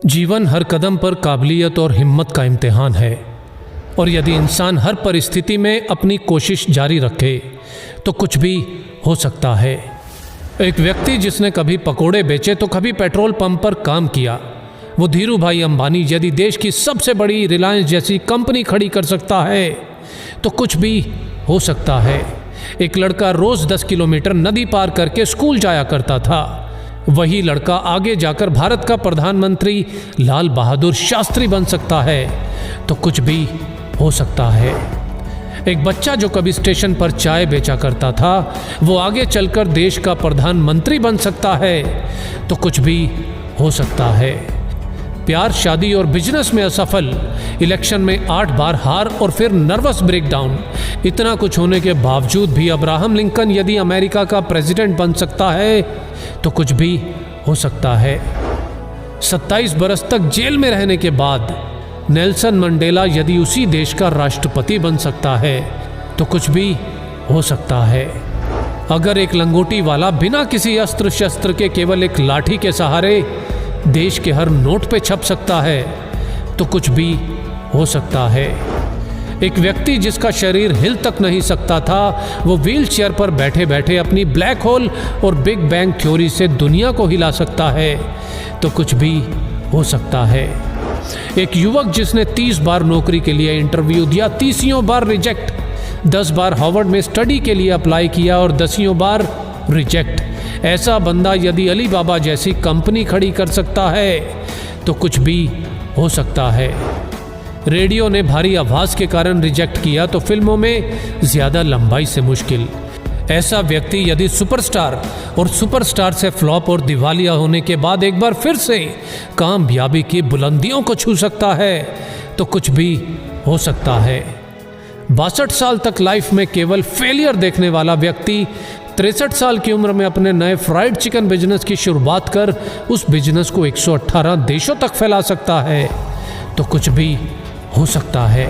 जीवन हर कदम पर काबिलियत और हिम्मत का इम्तिहान है, और यदि इंसान हर परिस्थिति में अपनी कोशिश जारी रखे तो कुछ भी हो सकता है। एक व्यक्ति जिसने कभी पकोड़े बेचे तो कभी पेट्रोल पंप पर काम किया, वो धीरू भाई अंबानी यदि देश की सबसे बड़ी रिलायंस जैसी कंपनी खड़ी कर सकता है तो कुछ भी हो सकता है। एक लड़का रोज़ 10 किलोमीटर नदी पार करके स्कूल जाया करता था। वही लड़का आगे जाकर भारत का प्रधानमंत्री लाल बहादुर शास्त्री बन सकता है तो कुछ भी हो सकता है। एक बच्चा जो कभी स्टेशन पर चाय बेचा करता था वो आगे चलकर देश का प्रधानमंत्री बन सकता है तो कुछ भी हो सकता है। प्यार, शादी और बिजनेस में असफल, इलेक्शन में 8 बार हार और फिर नर्वस ब्रेकडाउन, इतना कुछ होने के बावजूद भी अब्राहम लिंकन यदि अमेरिका का प्रेसिडेंट बन सकता है तो कुछ भी हो सकता है। 27 बरस तक जेल में रहने के बाद नेल्सन मंडेला यदि उसी देश का राष्ट्रपति बन सकता है तो कुछ भी हो सकता है। अगर एक लंगोटी वाला बिना किसी अस्त्र शस्त्र के केवल एक लाठी के सहारे देश के हर नोट पे छप सकता है तो कुछ भी हो सकता है। एक व्यक्ति जिसका शरीर हिल तक नहीं सकता था वो व्हील चेयर पर बैठे बैठे अपनी ब्लैक होल और बिग बैंग थ्योरी से दुनिया को हिला सकता है तो कुछ भी हो सकता है। एक युवक जिसने 30 बार नौकरी के लिए इंटरव्यू दिया, 30 बार रिजेक्ट, 10 बार हार्वर्ड में स्टडी के लिए अप्लाई किया और 10 बार रिजेक्ट, ऐसा बंदा यदि अली बाबा जैसी कंपनी खड़ी कर सकता है तो कुछ भी हो सकता है। रेडियो ने भारी आवाज के कारण रिजेक्ट किया तो फिल्मों में ज्यादा लंबाई से मुश्किल, ऐसा व्यक्ति यदि सुपरस्टार और सुपरस्टार से फ्लॉप और दिवालिया होने के बाद एक बार फिर से कामयाबी की बुलंदियों को छू सकता है तो कुछ भी हो सकता है। 62 साल तक लाइफ में केवल फेलियर देखने वाला व्यक्ति 63 साल की उम्र में अपने नए फ्राइड चिकन बिजनेस की शुरुआत कर उस बिजनेस को 118 देशों तक फैला सकता है तो कुछ भी हो सकता है।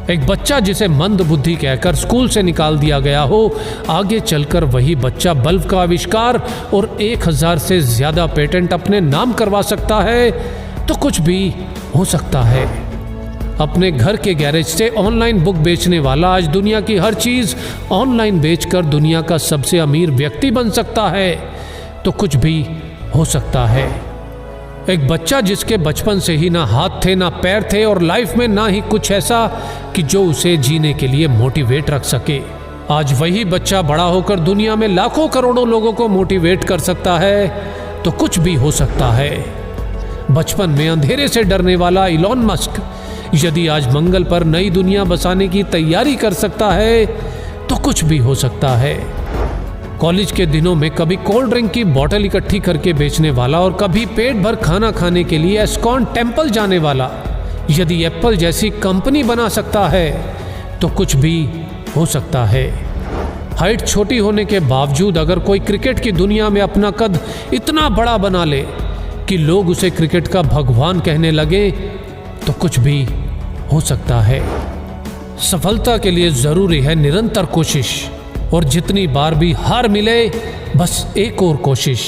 एक बच्चा जिसे मंद बुद्धि कहकर स्कूल से निकाल दिया गया हो, आगे चलकर वही बच्चा बल्ब का आविष्कार और 1000 से ज्यादा पेटेंट अपने नाम करवा सकता है तो कुछ भी हो सकता है। अपने घर के गैरेज से ऑनलाइन बुक बेचने वाला आज दुनिया की हर चीज ऑनलाइन बेचकर दुनिया का सबसे अमीर व्यक्ति बन सकता है तो कुछ भी हो सकता है। एक बच्चा जिसके बचपन से ही ना हाथ थे ना पैर थे और लाइफ में ना ही कुछ ऐसा कि जो उसे जीने के लिए मोटिवेट रख सके, आज वही बच्चा बड़ा होकर दुनिया में लाखों करोड़ों लोगों को मोटिवेट कर सकता है तो कुछ भी हो सकता है। बचपन में अंधेरे से डरने वाला इलॉन मस्क यदि आज मंगल पर नई दुनिया बसाने की तैयारी कर सकता है तो कुछ भी हो सकता है। कॉलेज के दिनों में कभी कोल्ड ड्रिंक की बोतल इकट्ठी करके बेचने वाला और कभी पेट भर खाना खाने के लिए एस्कॉन टेम्पल जाने वाला यदि एप्पल जैसी कंपनी बना सकता है तो कुछ भी हो सकता है। हाइट छोटी होने के बावजूद अगर कोई क्रिकेट की दुनिया में अपना कद इतना बड़ा बना ले कि लोग उसे क्रिकेट का भगवान कहने लगे तो कुछ भी हो सकता है। सफलता के लिए जरूरी है निरंतर कोशिश, और जितनी बार भी हार मिले बस एक और कोशिश,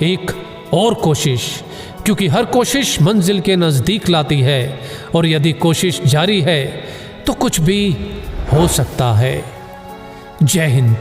एक और कोशिश, क्योंकि हर कोशिश मंजिल के नज़दीक लाती है और यदि कोशिश जारी है तो कुछ भी हो सकता है। जय हिंद।